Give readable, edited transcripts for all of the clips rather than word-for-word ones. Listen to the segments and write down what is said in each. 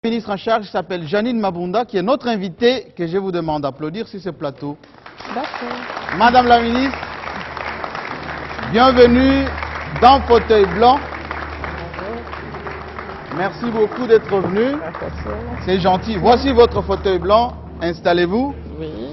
La ministre en charge s'appelle Janine Mabunda, qui est notre invitée, que je vous demande d'applaudir sur ce plateau. D'accord. Madame la ministre, bienvenue dans Fauteuil Blanc. Merci beaucoup d'être venue. C'est gentil. Voici votre fauteuil blanc. Installez-vous. Oui.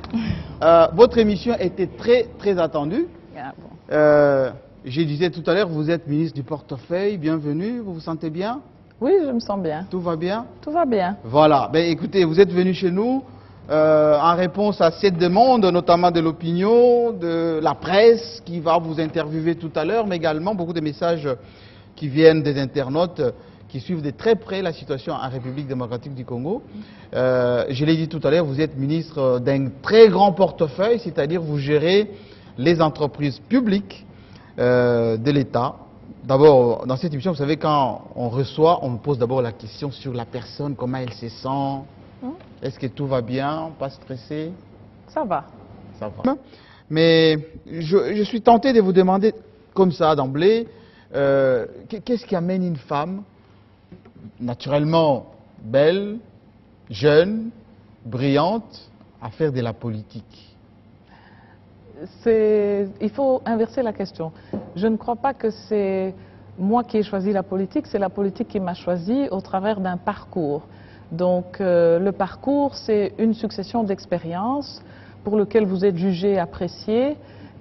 Votre émission était très attendue. Ah bon. Je disais tout à l'heure, vous êtes ministre du portefeuille. Bienvenue. Vous vous sentez bien? Oui, je me sens bien. Tout va bien? Tout va bien. Voilà. Ben, écoutez, vous êtes venu chez nous en réponse à cette demande, notamment de l'opinion, de la presse qui va vous interviewer tout à l'heure, mais également beaucoup de messages qui viennent des internautes qui suivent de très près la situation en République démocratique du Congo. Je l'ai dit tout à l'heure, vous êtes ministre d'un très grand portefeuille, c'est-à-dire vous gérez les entreprises publiques de l'État. D'abord, dans cette émission, vous savez, quand on reçoit, on me pose d'abord la question sur la personne, comment elle se sent, est-ce que tout va bien, pas stressé? Ça va. Ça va. Mais je suis tenté de vous demander, comme ça d'emblée, qu'est-ce qui amène une femme, naturellement belle, jeune, brillante, à faire de la politique? Il faut inverser la question. Je ne crois pas que c'est moi qui ai choisi la politique, c'est la politique qui m'a choisi au travers d'un parcours. Donc le parcours, c'est une succession d'expériences pour lequel vous êtes jugé, apprécié,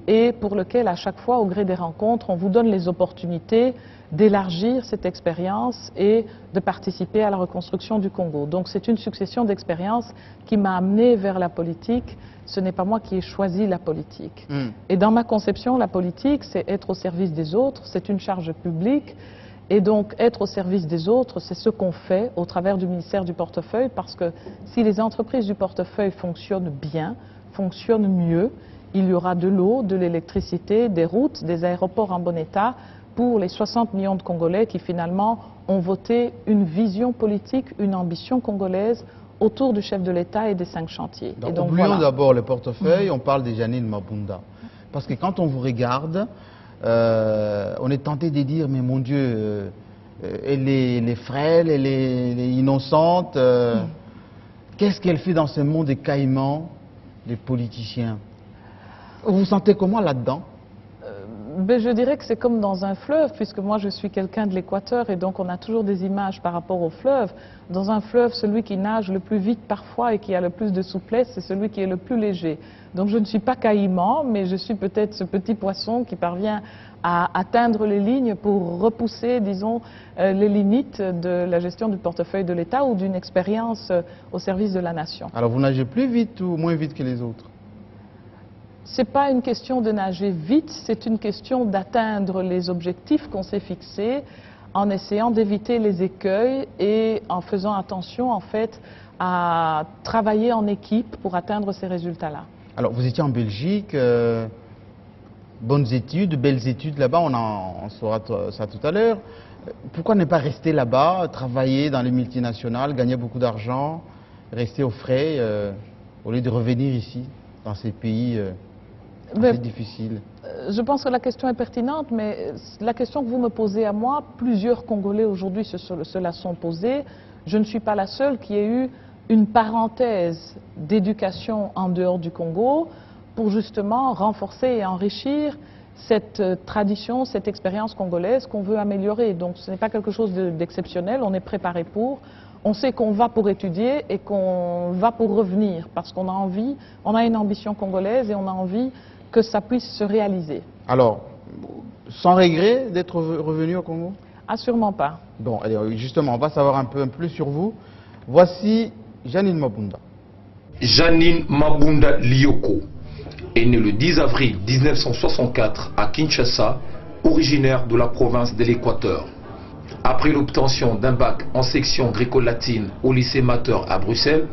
et pour lequel à chaque fois, au gré des rencontres, on vous donne les opportunités d'élargir cette expérience et de participer à la reconstruction du Congo. Donc c'est une succession d'expériences qui m'a amené vers la politique. Ce n'est pas moi qui ai choisi la politique. Et dans ma conception, la politique, c'est être au service des autres, c'est une charge publique. Et donc être au service des autres, c'est ce qu'on fait au travers du ministère du portefeuille, parce que si les entreprises du portefeuille fonctionnent bien, fonctionnent mieux, il y aura de l'eau, de l'électricité, des routes, des aéroports en bon état pour les 60 millions de Congolais qui finalement ont voté une vision politique, une ambition congolaise autour du chef de l'État et des 5 chantiers. Donc, oublions d'abord le portefeuille, on parle de Janine Mabunda. Parce que quand on vous regarde, on est tenté de dire, mais mon Dieu, elle est frêle, elle est innocente. Qu'est-ce qu'elle fait dans ce monde des caïmans, des politiciens? Vous vous sentez comment là-dedans? Ben, je dirais que c'est comme dans un fleuve, puisque moi je suis quelqu'un de l'Équateur et donc on a toujours des images par rapport au fleuve. Dans un fleuve, celui qui nage le plus vite parfois et qui a le plus de souplesse, c'est celui qui est le plus léger. Donc je ne suis pas caïman, mais je suis peut-être ce petit poisson qui parvient à atteindre les lignes pour repousser, disons, les limites de la gestion du portefeuille de l'État ou d'une expérience au service de la nation. Alors vous nagez plus vite ou moins vite que les autres? Ce n'est pas une question de nager vite, c'est une question d'atteindre les objectifs qu'on s'est fixés en essayant d'éviter les écueils et en faisant attention en fait à travailler en équipe pour atteindre ces résultats-là. Alors vous étiez en Belgique, bonnes études, belles études là-bas, on saura ça tout à l'heure. Pourquoi ne pas rester là-bas, travailler dans les multinationales, gagner beaucoup d'argent, rester au frais au lieu de revenir ici, dans ces pays assez difficile? Je pense que la question est pertinente, mais la question que vous me posez à moi, plusieurs Congolais aujourd'hui se la sont posées. Je ne suis pas la seule qui ait eu une parenthèse d'éducation en dehors du Congo pour justement renforcer et enrichir cette tradition, cette expérience congolaise qu'on veut améliorer. Donc ce n'est pas quelque chose d'exceptionnel, on est préparé pour. On sait qu'on va pour étudier et qu'on va pour revenir parce qu'on a envie, on a une ambition congolaise et on a envie que ça puisse se réaliser. Alors, sans regret d'être revenu au Congo? Assurément pas. Bon, allez, justement, on va savoir un peu plus sur vous. Voici Janine Mabunda. Janine Mabunda Lioko est née le 10 avril 1964 à Kinshasa, originaire de la province de l'Équateur. Après l'obtention d'un bac en section gréco-latine au lycée Mater à Bruxelles,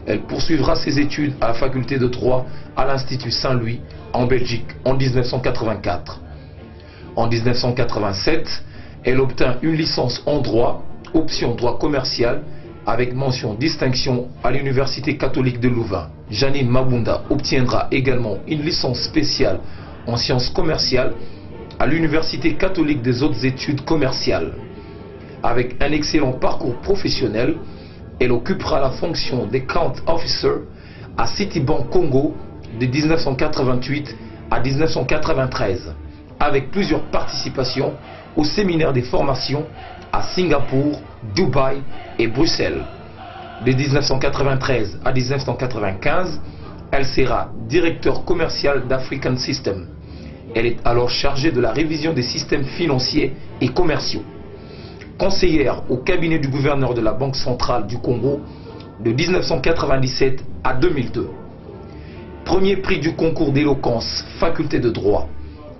elle poursuivra ses études à la faculté de droit à l'Institut Saint-Louis en Belgique en 1984. En 1987, elle obtint une licence en droit, option droit commercial, avec mention distinction à l'Université catholique de Louvain. Janine Mabunda obtiendra également une licence spéciale en sciences commerciales à l'Université catholique des hautes études commerciales. Avec un excellent parcours professionnel, Elle occupera la fonction d'account officer à Citibank Congo de 1988 à 1993, avec plusieurs participations au séminaire des formations à Singapour, Dubaï et Bruxelles. De 1993 à 1995, elle sera directeur commercial d'African System. Elle est alors chargée de la révision des systèmes financiers et commerciaux. Conseillère au cabinet du gouverneur de la Banque centrale du Congo de 1997 à 2002. Premier prix du concours d'éloquence, faculté de droit,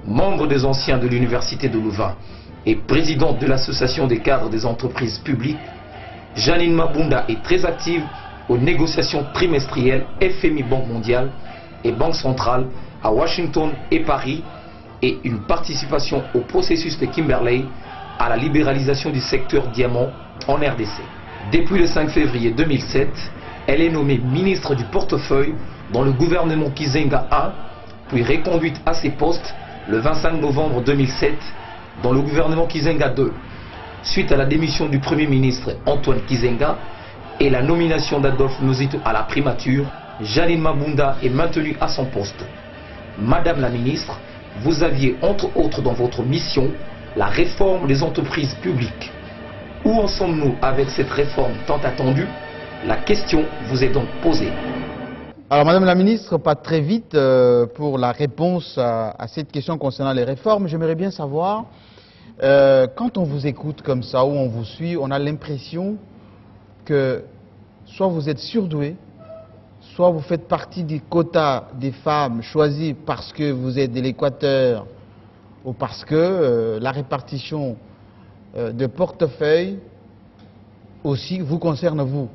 membre des anciens de l'université de Louvain et présidente de l'association des cadres des entreprises publiques, Janine Mabunda est très active aux négociations trimestrielles FMI Banque mondiale et Banque centrale à Washington et Paris, et une participation au processus de Kimberley à la libéralisation du secteur diamant en RDC. Depuis le 5 février 2007, elle est nommée ministre du portefeuille dans le gouvernement Kizenga I, puis reconduite à ses postes le 25 novembre 2007 dans le gouvernement Kizenga II. Suite à la démission du Premier ministre Antoine Kizenga et la nomination d'Adolphe Nozito à la primature, Janine Mabunda est maintenue à son poste. Madame la ministre, vous aviez entre autres dans votre mission la réforme des entreprises publiques. Où en sommes-nous avec cette réforme tant attendue? La question vous est donc posée. Alors Madame la ministre, pas très vite pour la réponse à cette question concernant les réformes. J'aimerais bien savoir, quand on vous écoute comme ça ou on vous suit, on a l'impression que soit vous êtes surdoué, soit vous faites partie du quota des femmes choisies parce que vous êtes de l'Équateur ou parce que la répartition de portefeuille aussi vous concerne, vous,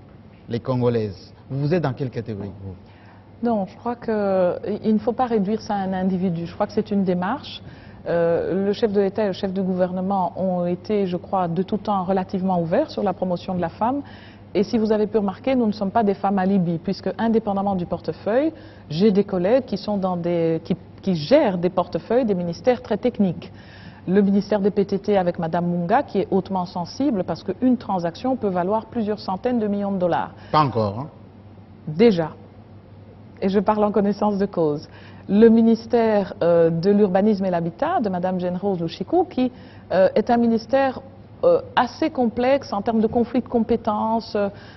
les Congolaises. Vous êtes dans quelle catégorie, vous? Non, je crois qu'il ne faut pas réduire ça à un individu. Je crois que c'est une démarche. Le chef de l'État et le chef du gouvernement ont été, je crois, de tout temps relativement ouverts sur la promotion de la femme. Et si vous avez pu remarquer, nous ne sommes pas des femmes alibi, puisque indépendamment du portefeuille, j'ai des collègues qui sont qui gèrent des portefeuilles, des ministères très techniques. Le ministère des PTT avec Madame Munga, qui est hautement sensible, parce qu'une transaction peut valoir plusieurs centaines de millions de dollars. Pas encore, hein? Déjà. Et je parle en connaissance de cause. Le ministère de l'Urbanisme et l'Habitat, de Madame Jane-Rose Louchikou, qui est un ministère assez complexe en termes de conflits de compétences,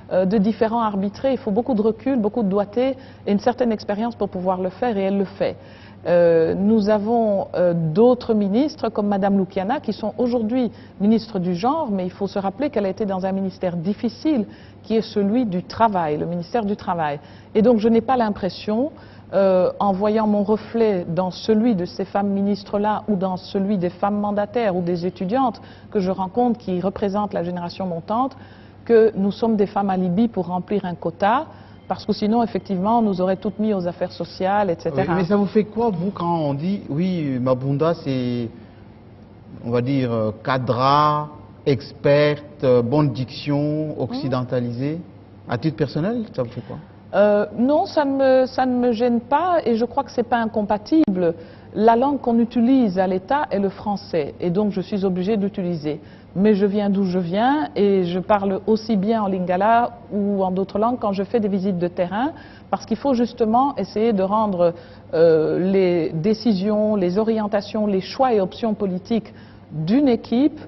de différents arbitrés. Il faut beaucoup de recul, beaucoup de doigté et une certaine expérience pour pouvoir le faire, et elle le fait. Nous avons d'autres ministres comme Madame Loukiana qui sont aujourd'hui ministres du genre, mais il faut se rappeler qu'elle a été dans un ministère difficile qui est celui du travail, le ministère du travail. Et donc je n'ai pas l'impression, en voyant mon reflet dans celui de ces femmes ministres-là ou dans celui des femmes mandataires ou des étudiantes que je rencontre qui représentent la génération montante, que nous sommes des femmes alibi pour remplir un quota. Parce que sinon, effectivement, on nous aurait toutes mis aux affaires sociales, etc. Oui, mais ça vous fait quoi, vous, quand on dit, oui, Mabunda, c'est, on va dire, cadra, experte, bonne diction, occidentalisée? À titre personnel, ça vous fait quoi? Non, ça ne me gêne pas, et je crois que ce n'est pas incompatible. La langue qu'on utilise à l'État est le français, et donc je suis obligée d'utiliser. Mais je viens d'où je viens, et je parle aussi bien en lingala ou en d'autres langues quand je fais des visites de terrain, parce qu'il faut justement essayer de rendre les décisions, les orientations, les choix et options politiques d'une équipe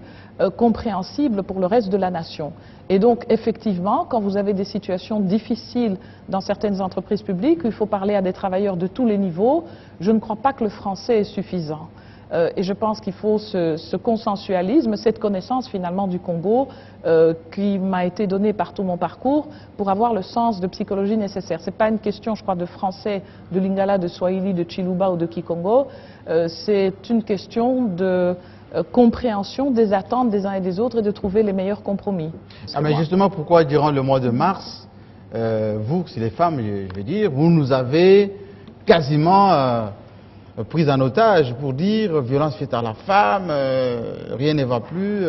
compréhensibles pour le reste de la nation. Et donc, effectivement, quand vous avez des situations difficiles dans certaines entreprises publiques, où il faut parler à des travailleurs de tous les niveaux, je ne crois pas que le français est suffisant. Et je pense qu'il faut ce consensualisme, cette connaissance finalement du Congo qui m'a été donnée par tout mon parcours pour avoir le sens de psychologie nécessaire. Ce n'est pas une question, je crois, de français, de lingala, de swahili, de chiluba ou de kikongo. C'est une question de compréhension des attentes des uns et des autres et de trouver les meilleurs compromis. Ah, mais justement, pourquoi durant le mois de mars, vous, c'est les femmes, je veux dire, vous nous avez quasiment prise en otage pour dire violence faite à la femme, rien ne va plus.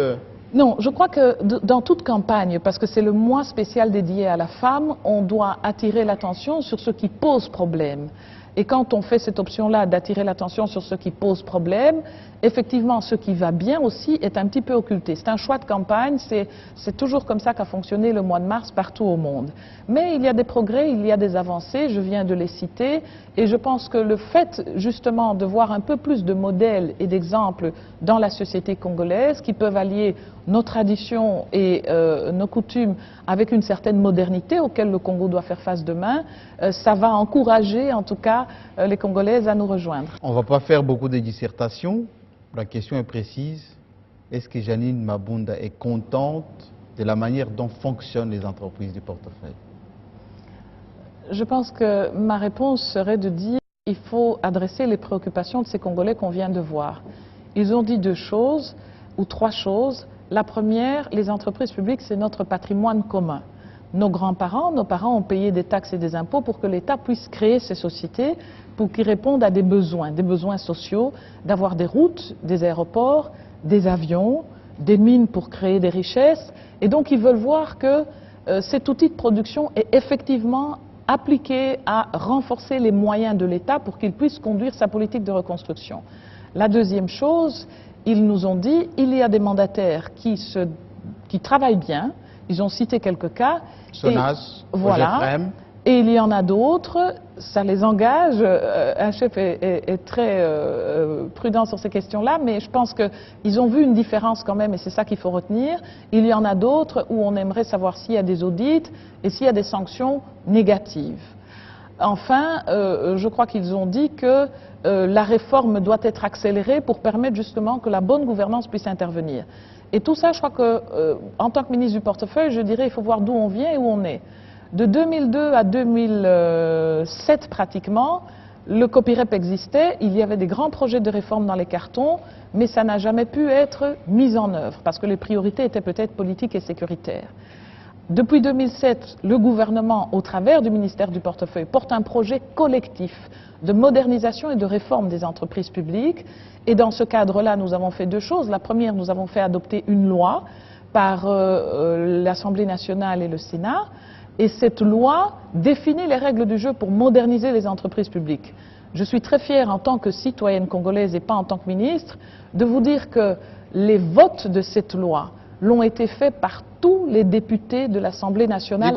Non, je crois que dans toute campagne, parce que c'est le mois spécial dédié à la femme, on doit attirer l'attention sur ce qui pose problème. Et quand on fait cette option-là d'attirer l'attention sur ce qui pose problème, effectivement, ce qui va bien aussi est un petit peu occulté. C'est un choix de campagne, c'est toujours comme ça qu'a fonctionné le mois de mars partout au monde. Mais il y a des progrès, il y a des avancées, je viens de les citer, et je pense que le fait justement de voir un peu plus de modèles et d'exemples dans la société congolaise qui peuvent allier nos traditions et nos coutumes avec une certaine modernité auquel le Congo doit faire face demain, ça va encourager en tout cas les Congolaises à nous rejoindre. On ne va pas faire beaucoup de dissertations. La question est précise. Est-ce que Janine Mabunda est contente de la manière dont fonctionnent les entreprises du portefeuille? Je pense que ma réponse serait de dire qu'il faut adresser les préoccupations de ces Congolais qu'on vient de voir. Ils ont dit deux choses, ou trois choses. La première, les entreprises publiques, c'est notre patrimoine commun. Nos grands-parents, nos parents ont payé des taxes et des impôts pour que l'État puisse créer ces sociétés, pour qu'ils répondent à des besoins sociaux, d'avoir des routes, des aéroports, des avions, des mines pour créer des richesses. Et donc ils veulent voir que cet outil de production est effectivement appliqué à renforcer les moyens de l'État pour qu'il puisse conduire sa politique de reconstruction. La deuxième chose, ils nous ont dit, il y a des mandataires qui travaillent bien, ils ont cité quelques cas. SONAS, voilà, et il y en a d'autres, ça les engage. Un chef est très prudent sur ces questions-là, mais je pense qu'ils ont vu une différence quand même, et c'est ça qu'il faut retenir. Il y en a d'autres où on aimerait savoir s'il y a des audits et s'il y a des sanctions négatives. Enfin, je crois qu'ils ont dit que la réforme doit être accélérée pour permettre justement que la bonne gouvernance puisse intervenir. Et tout ça, je crois que, en tant que ministre du portefeuille, je dirais il faut voir d'où on vient et où on est. De 2002 à 2007 pratiquement, le COPIREP existait, il y avait des grands projets de réforme dans les cartons, mais ça n'a jamais pu être mis en œuvre parce que les priorités étaient peut-être politiques et sécuritaires. Depuis 2007, le gouvernement, au travers du ministère du portefeuille, porte un projet collectif de modernisation et de réforme des entreprises publiques. Et dans ce cadre-là, nous avons fait deux choses. La première, nous avons fait adopter une loi par l'Assemblée nationale et le Sénat. Et cette loi définit les règles du jeu pour moderniser les entreprises publiques. Je suis très fière en tant que citoyenne congolaise et pas en tant que ministre de vous dire que les votes de cette loi l'ont été faits par tous les députés de l'Assemblée nationale,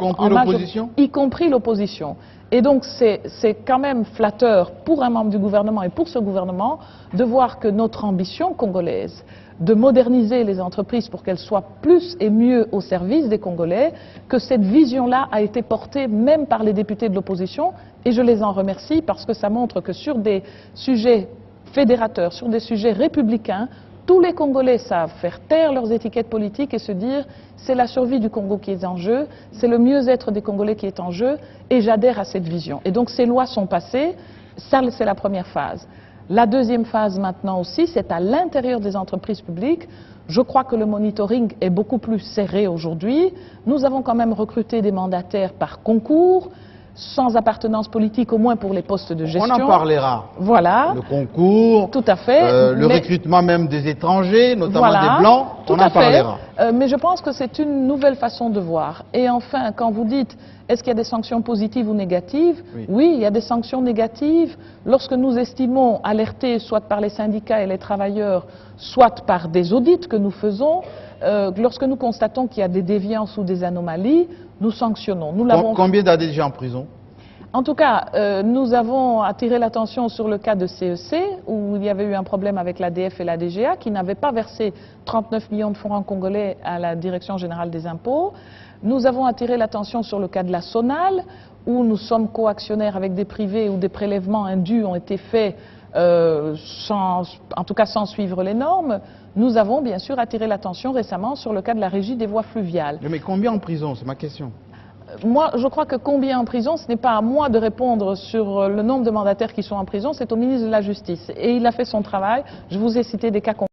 y compris l'opposition. Et donc c'est quand même flatteur pour un membre du gouvernement et pour ce gouvernement de voir que notre ambition congolaise de moderniser les entreprises pour qu'elles soient plus et mieux au service des Congolais, que cette vision-là a été portée même par les députés de l'opposition, et je les en remercie parce que ça montre que sur des sujets fédérateurs, sur des sujets républicains, tous les Congolais savent faire taire leurs étiquettes politiques et se dire c'est la survie du Congo qui est en jeu, c'est le mieux-être des Congolais qui est en jeu, et j'adhère à cette vision. Et donc ces lois sont passées, ça c'est la première phase. La deuxième phase maintenant aussi, c'est à l'intérieur des entreprises publiques. Je crois que le monitoring est beaucoup plus serré aujourd'hui. Nous avons quand même recruté des mandataires par concours, sans appartenance politique, au moins pour les postes de gestion. On en parlera. Voilà. Le concours, tout à fait. Le recrutement même des étrangers, notamment voilà, des Blancs, on en parlera. Mais je pense que c'est une nouvelle façon de voir. Et enfin, quand vous dites, est-ce qu'il y a des sanctions positives ou négatives? Oui, il y a des sanctions négatives. Lorsque nous estimons alerter, soit par les syndicats et les travailleurs, soit par des audits que nous faisons, lorsque nous constatons qu'il y a des déviances ou des anomalies, nous sanctionnons. Combien d'ADG en prison? En tout cas, nous avons attiré l'attention sur le cas de CEC, où il y avait eu un problème avec l'ADF et la DGA, qui n'avaient pas versé 39 millions de francs congolais à la Direction générale des impôts. Nous avons attiré l'attention sur le cas de la SONAL, où nous sommes coactionnaires avec des privés, où des prélèvements indus ont été faits, en tout cas sans suivre les normes. Nous avons bien sûr attiré l'attention récemment sur le cas de la régie des voies fluviales. Mais combien en prison? C'est ma question. Moi, je crois que combien en prison, ce n'est pas à moi de répondre sur le nombre de mandataires qui sont en prison, c'est au ministre de la Justice. Et il a fait son travail. Je vous ai cité des cas concrets.